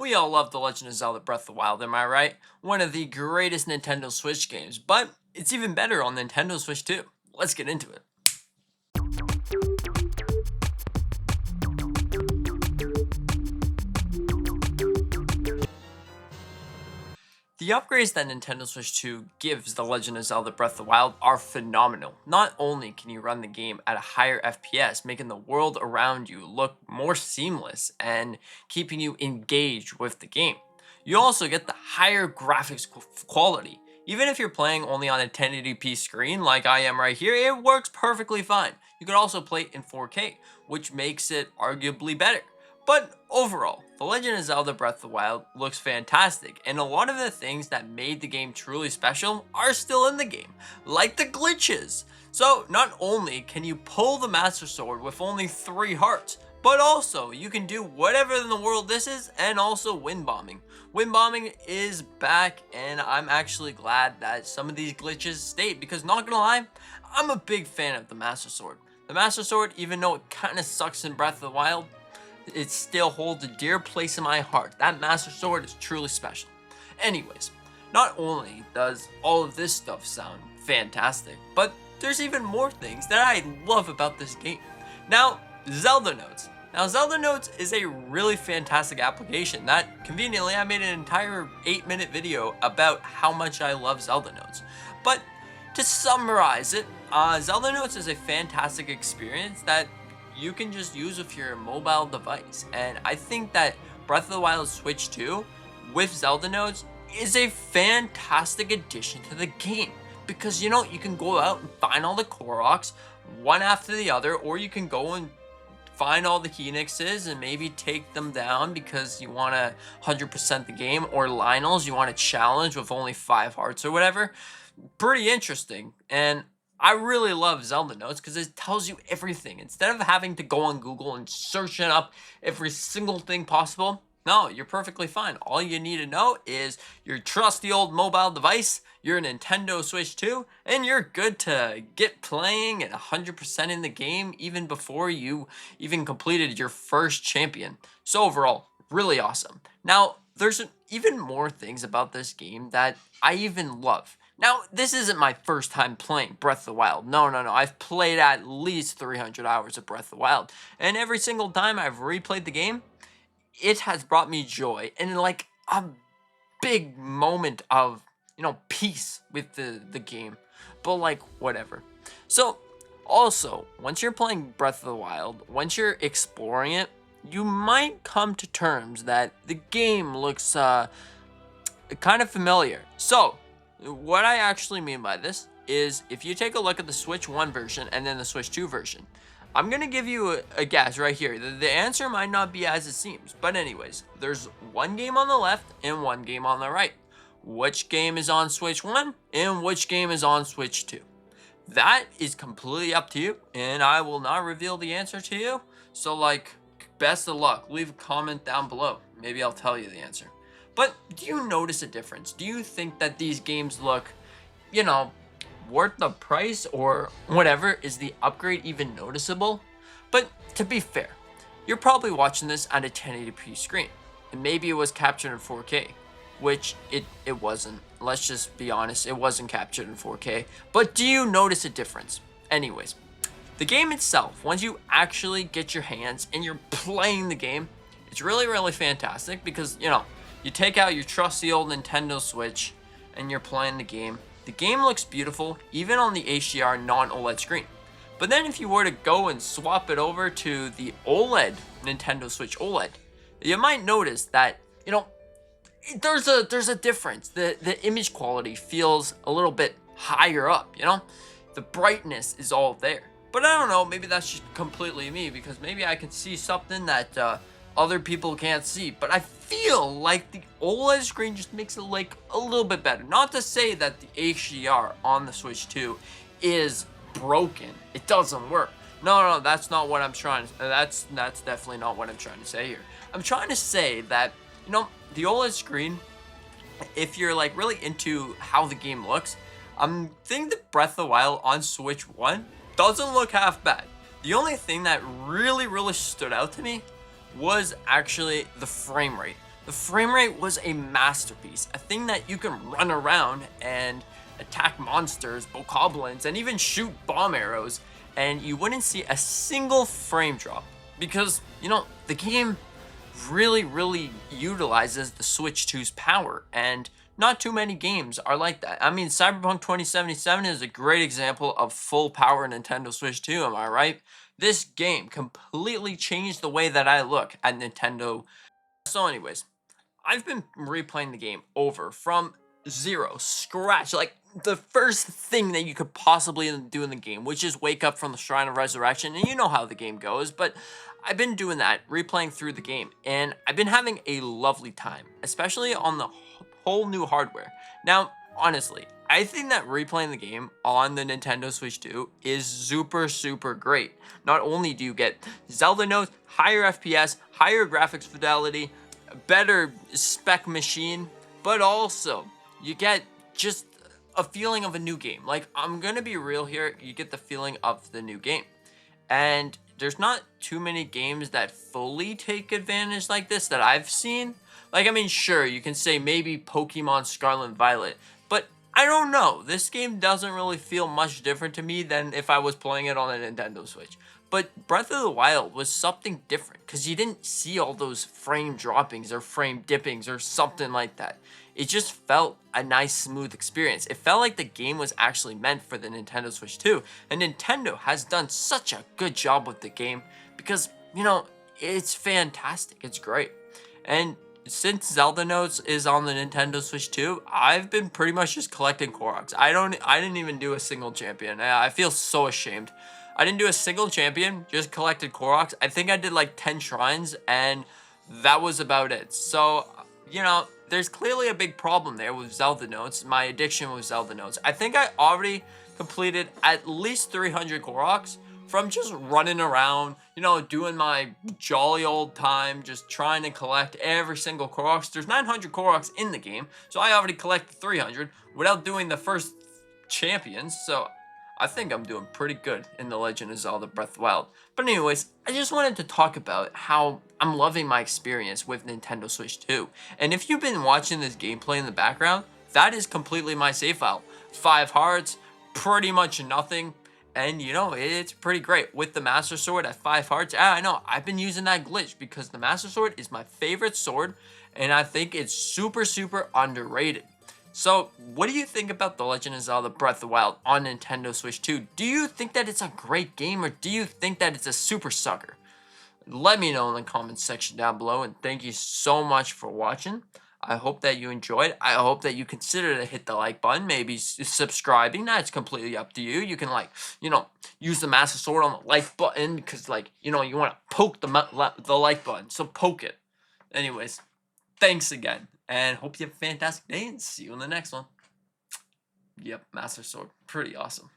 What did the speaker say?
We all love The Legend of Zelda Breath of the Wild, am I right? One of the greatest Nintendo Switch games, but it's even better on Nintendo Switch too. Let's get into it. The upgrades that Nintendo Switch 2 gives The Legend of Zelda Breath of the Wild are phenomenal. Not only can you run the game at a higher FPS, making the world around you look more seamless and keeping you engaged with the game, you also get the higher graphics quality. Even if you're playing only on a 1080p screen like I am right here, it works perfectly fine. You can also play in 4K, which makes it arguably better. But overall, The Legend of Zelda Breath of the Wild looks fantastic, and a lot of the things that made the game truly special are still in the game, like the glitches. So not only can you pull the Master Sword with only 3 hearts, but also you can do whatever in the world this is, and also wind bombing. Wind bombing is back, and I'm actually glad that some of these glitches stayed, because not gonna lie, I'm a big fan of the Master Sword. The Master Sword, even though it kind of sucks in Breath of the Wild, it still holds a dear place in my heart. That Master Sword is truly special. Anyways, not only does all of this stuff sound fantastic, but there's even more things that I love about this game. Now, Zelda Notes. Now, Zelda Notes is a really fantastic application that, conveniently, I made an entire 8-minute video about how much I love Zelda Notes. But to summarize it, Zelda Notes is a fantastic experience that you can just use with your mobile device, and I think that Breath of the Wild Switch 2 with Zelda Notes is a fantastic addition to the game, because you can go out and find all the Clorox one after the other, or you can go and find all the Phoenixes and maybe take them down because you want to 100% the game, or Lionels you want to challenge with only 5 hearts or whatever. Pretty interesting, and I really love Zelda Notes because it tells you everything. Instead of having to go on Google and searching up every single thing possible, no, you're perfectly fine. All you need to know is your trusty old mobile device, your Nintendo Switch 2, and you're good to get playing at 100% in the game even before you even completed your first champion. So overall, really awesome. Now, there's even more things about this game that I even love. Now, this isn't my first time playing Breath of the Wild. No. I've played at least 300 hours of Breath of the Wild. And every single time I've replayed the game, it has brought me joy and like a big moment of, peace with the game. But like, whatever. So, also, once you're playing Breath of the Wild, once you're exploring it, you might come to terms that the game looks kind of familiar. So, what I actually mean by this is, if you take a look at the Switch 1 version and then the Switch 2 version, I'm going to give you a guess right here. The answer might not be as it seems, but anyways, there's one game on the left and one game on the right. Which game is on Switch 1 and which game is on Switch 2? That is completely up to you, and I will not reveal the answer to you. So best of luck. Leave a comment down below. Maybe I'll tell you the answer. But do you notice a difference? Do you think that these games look, worth the price, or whatever? Is the upgrade even noticeable? But to be fair, you're probably watching this on a 1080p screen, and maybe it was captured in 4K, which it wasn't. Let's just be honest, it wasn't captured in 4K. But do you notice a difference? Anyways, the game itself, once you actually get your hands and you're playing the game, it's really, really fantastic because, you take out your trusty old Nintendo Switch and you're playing the game. The game looks beautiful, even on the HDR non-OLED screen. But then if you were to go and swap it over to the OLED Nintendo Switch OLED, you might notice that, there's a difference. The image quality feels a little bit higher up, The brightness is all there. But I don't know, maybe that's just completely me, because maybe I can see something that other people can't see, but I feel like the OLED screen just makes it a little bit better. Not to say that the HDR on the Switch 2 is broken. It doesn't work. No, that's not what I'm trying to. That's definitely not what I'm trying to say here. I'm trying to say that the OLED screen, if you're really into how the game looks, I'm thinking that Breath of the Wild on Switch 1 doesn't look half bad. The only thing that really stood out to me was actually the frame rate. The frame rate was a masterpiece, a thing that you can run around and attack monsters, bokoblins, and even shoot bomb arrows, and you wouldn't see a single frame drop because, the game really utilizes the Switch 2's power, and not too many games are like that. I mean, Cyberpunk 2077 is a great example of full power Nintendo Switch 2, am I right? This game completely changed the way that I look at Nintendo. So anyways, I've been replaying the game over from zero, scratch, like the first thing that you could possibly do in the game, which is wake up from the Shrine of Resurrection, and you know how the game goes, but I've been doing that, replaying through the game, and I've been having a lovely time, especially on the whole new hardware. Now, honestly, I think that replaying the game on the Nintendo Switch 2 is super great. Not only do you get Zelda notes, higher FPS, higher graphics fidelity, better spec machine, but also you get just a feeling of a new game. Like, I'm gonna be real here, you get the feeling of the new game. And there's not too many games that fully take advantage like this that I've seen. Like, I mean, sure, you can say maybe Pokemon Scarlet and Violet, but I don't know. This game doesn't really feel much different to me than if I was playing it on a Nintendo Switch. But Breath of the Wild was something different because you didn't see all those frame droppings or frame dippings or something like that. It just felt a nice, smooth experience. It felt like the game was actually meant for the Nintendo Switch 2. And Nintendo has done such a good job with the game because, it's fantastic. It's great. And since Zelda Notes is on the Nintendo Switch 2, I've been pretty much just collecting Clorox. I didn't even do a single champion. I feel so ashamed. I didn't do a single champion, just collected Clorox. I think I did like 10 shrines, and that was about it. So, there's clearly a big problem there with Zelda Notes, my addiction with Zelda Notes. I think I already completed at least 300 Koroks from just running around, doing my jolly old time, just trying to collect every single Koroks. There's 900 Koroks in the game, so I already collected 300 without doing the first champions, so I think I'm doing pretty good in The Legend of Zelda Breath of the Wild. But anyways, I just wanted to talk about how I'm loving my experience with Nintendo Switch 2. And if you've been watching this gameplay in the background, that is completely my save file. 5 hearts, pretty much nothing. And it's pretty great. With the Master Sword at 5 hearts, I know, I've been using that glitch because the Master Sword is my favorite sword. And I think it's super underrated. So, what do you think about The Legend of Zelda Breath of the Wild on Nintendo Switch 2? Do you think that it's a great game, or do you think that it's a super sucker? Let me know in the comments section down below, and thank you so much for watching. I hope that you enjoyed. I hope that you consider to hit the like button, maybe subscribing. That's completely up to you. You can, use the Master Sword on the like button because, you want to poke the like button. So, poke it. Anyways, thanks again. And hope you have a fantastic day, and see you in the next one. Yep, Master Sword. Pretty awesome.